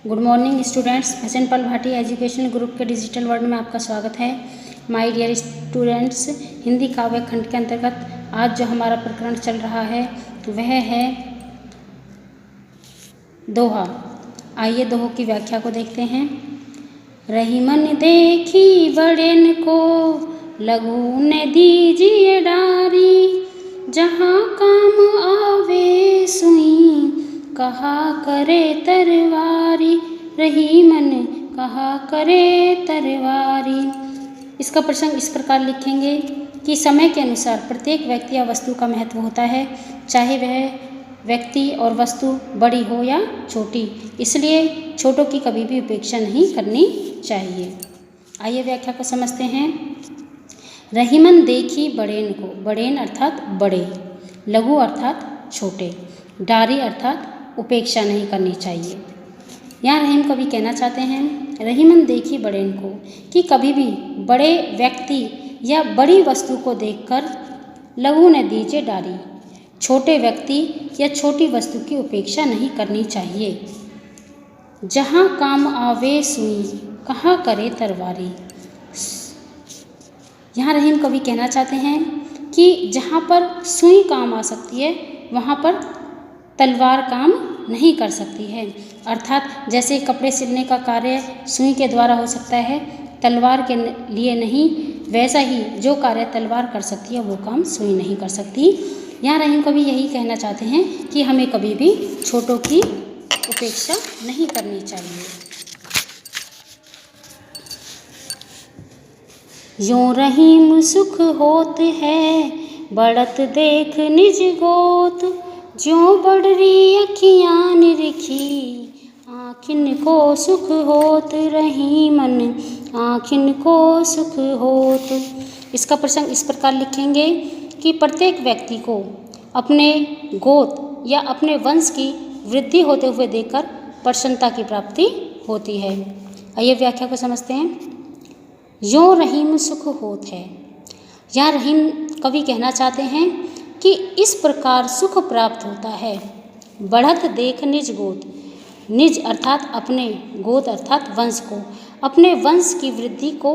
Good morning students, भजन पाल Bhati educational group के digital world में आपका स्वागत है। माय डियर स्टूडेंट्स, हिंदी काव्य खंड के अंतर्गत आज जो हमारा प्रकरण चल रहा है वह है दोहा। आइए दोहों की व्याख्या को देखते हैं। रहीमन देखी बड़ेन को, लघु ने दीजिए डारी, जहाँ काम आवे सुई, कहा करे तरवारी। रहीमन कहा करे तरवारी। इसका प्रसंग इस प्रकार लिखेंगे कि समय के अनुसार प्रत्येक व्यक्ति या वस्तु का महत्व होता है, चाहे वह व्यक्ति और वस्तु बड़ी हो या छोटी। इसलिए छोटों की कभी भी उपेक्षा नहीं करनी चाहिए। आइए व्याख्या को समझते हैं। रहीमन देखी बड़ेन को, बड़ेन अर्थात बड़े, लघु अर्थात छोटे, डारी अर्थात उपेक्षा नहीं करनी चाहिए। यहाँ रहीम कवि कहना चाहते हैं रहीमन देखी बड़ेन को कि कभी भी बड़े व्यक्ति या बड़ी वस्तु को देखकर लघु ने दीजिए डारी, छोटे व्यक्ति या छोटी वस्तु की उपेक्षा नहीं करनी चाहिए। जहाँ काम आवे सुई, कहाँ करे तरवारी। यहाँ रहीम कवि कहना चाहते हैं कि जहाँ पर सुई काम आ सकती है वहाँ पर तलवार काम नहीं कर सकती है। अर्थात जैसे कपड़े सिलने का कार्य सुई के द्वारा हो सकता है, तलवार के लिए नहीं, वैसा ही जो कार्य तलवार कर सकती है वो काम सुई नहीं कर सकती। यहाँ रहीम कवि यही कहना चाहते हैं कि हमें कभी भी छोटों की उपेक्षा नहीं करनी चाहिए। यों रहीम सुख होत है, बढ़त देख निज गोत, ज्यों बढ़री अखियाँ निरखी, आँखिन को सुख होत। रहीमन आँखिन को सुख होत। इसका प्रसंग इस प्रकार लिखेंगे कि प्रत्येक व्यक्ति को अपने गोत या अपने वंश की वृद्धि होते हुए देखकर प्रसन्नता की प्राप्ति होती है। आइए व्याख्या को समझते हैं। यों रहीम सुख होत है, यहाँ रहीम कवि कहना चाहते हैं कि इस प्रकार सुख प्राप्त होता है। बढ़त देख निज गोत, निज अर्थात अपने, गोत अर्थात वंश को, अपने वंश की वृद्धि को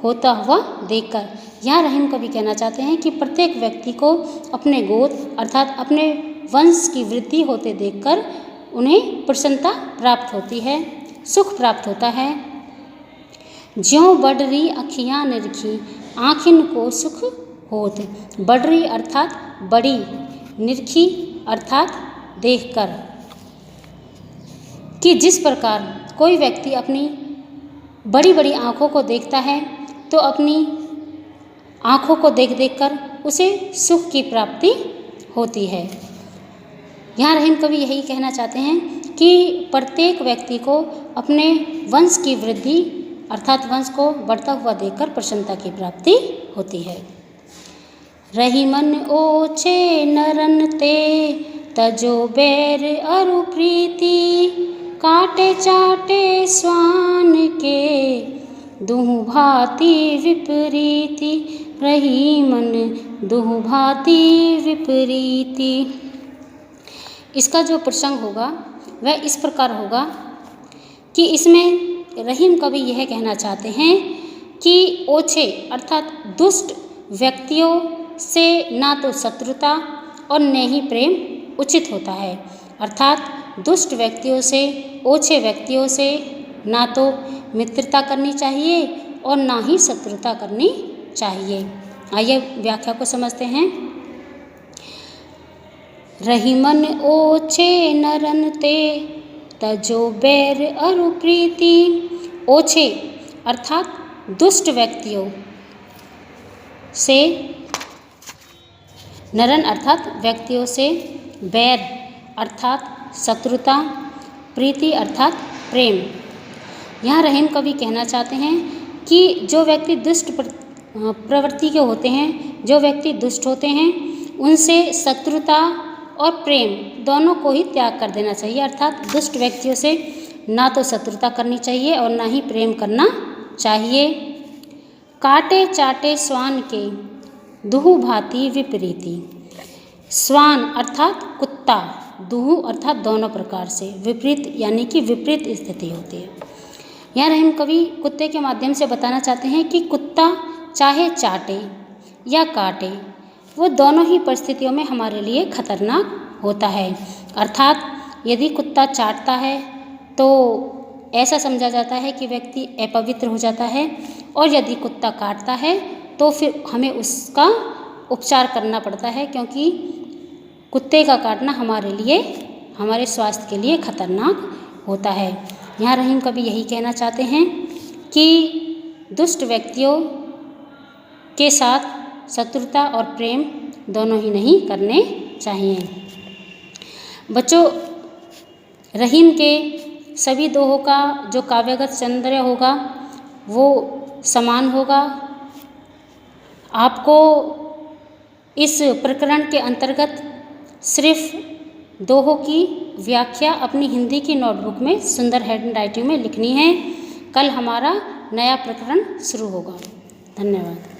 होता हुआ देखकर। यहाँ रहीम कवि कहना चाहते हैं कि प्रत्येक व्यक्ति को अपने गोत अर्थात अपने वंश की वृद्धि होते देखकर उन्हें प्रसन्नता प्राप्त होती है, सुख प्राप्त होता है। ज्यों बढ़री अखियाँ निरखी, आँखिन को सुख होत। बढ़री अर्थात बड़ी, निरखी अर्थात देखकर। कि जिस प्रकार कोई व्यक्ति अपनी बड़ी बड़ी आँखों को देखता है तो अपनी आँखों को देख देखकर उसे सुख की प्राप्ति होती है। यहाँ रहीम कवि यही कहना चाहते हैं कि प्रत्येक व्यक्ति को अपने वंश की वृद्धि अर्थात वंश को बढ़ता हुआ देखकर प्रसन्नता की प्राप्ति होती है। रहीमन ओछे नरन ते, तजो बैर अरु प्रीति, काटे चाटे स्वान के, दुहु भांति विपरीति। रहीमन दुहु भांति विपरीति। इसका जो प्रसंग होगा वह इस प्रकार होगा कि इसमें रहीम कवि यह कहना चाहते हैं कि ओछे अर्थात दुष्ट व्यक्तियों से ना तो शत्रुता और न ही प्रेम उचित होता है। अर्थात दुष्ट व्यक्तियों से, ओछे व्यक्तियों से ना तो मित्रता करनी चाहिए और ना ही शत्रुता करनी चाहिए। आइए व्याख्या को समझते हैं। रहीमन ओछे नरन ते, तजो बैर अरु प्रीति। ओछे अर्थात दुष्ट व्यक्तियों से, नरन अर्थात व्यक्तियों से, बैर अर्थात शत्रुता, प्रीति अर्थात प्रेम। यहाँ रहीम कवि कहना चाहते हैं कि जो व्यक्ति दुष्ट प्रवृत्ति के होते हैं, जो व्यक्ति दुष्ट होते हैं, उनसे शत्रुता और प्रेम दोनों को ही त्याग कर देना चाहिए। अर्थात दुष्ट व्यक्तियों से ना तो शत्रुता करनी चाहिए और ना ही प्रेम करना चाहिए। काटे चाटे स्वान के, दुहु भांति विपरीति। स्वान अर्थात कुत्ता, दुहु अर्थात दोनों प्रकार से, विपरीत यानी कि विपरीत स्थिति होती है। यहाँ रहीम कवि कुत्ते के माध्यम से बताना चाहते हैं कि कुत्ता चाहे चाटे या काटे, वो दोनों ही परिस्थितियों में हमारे लिए खतरनाक होता है। अर्थात यदि कुत्ता चाटता है तो ऐसा समझा जाता है कि व्यक्ति अपवित्र हो जाता है, और यदि कुत्ता काटता है तो फिर हमें उसका उपचार करना पड़ता है, क्योंकि कुत्ते का काटना हमारे लिए, हमारे स्वास्थ्य के लिए खतरनाक होता है। यहाँ रहीम कवि यही कहना चाहते हैं कि दुष्ट व्यक्तियों के साथ शत्रुता और प्रेम दोनों ही नहीं करने चाहिए। बच्चों, रहीम के सभी दोहों का जो काव्यगत सौंदर्य होगा वो समान होगा। आपको इस प्रकरण के अंतर्गत सिर्फ दोहों की व्याख्या अपनी हिंदी की नोटबुक में सुंदर हैंडराइटिंग में लिखनी है। कल हमारा नया प्रकरण शुरू होगा। धन्यवाद।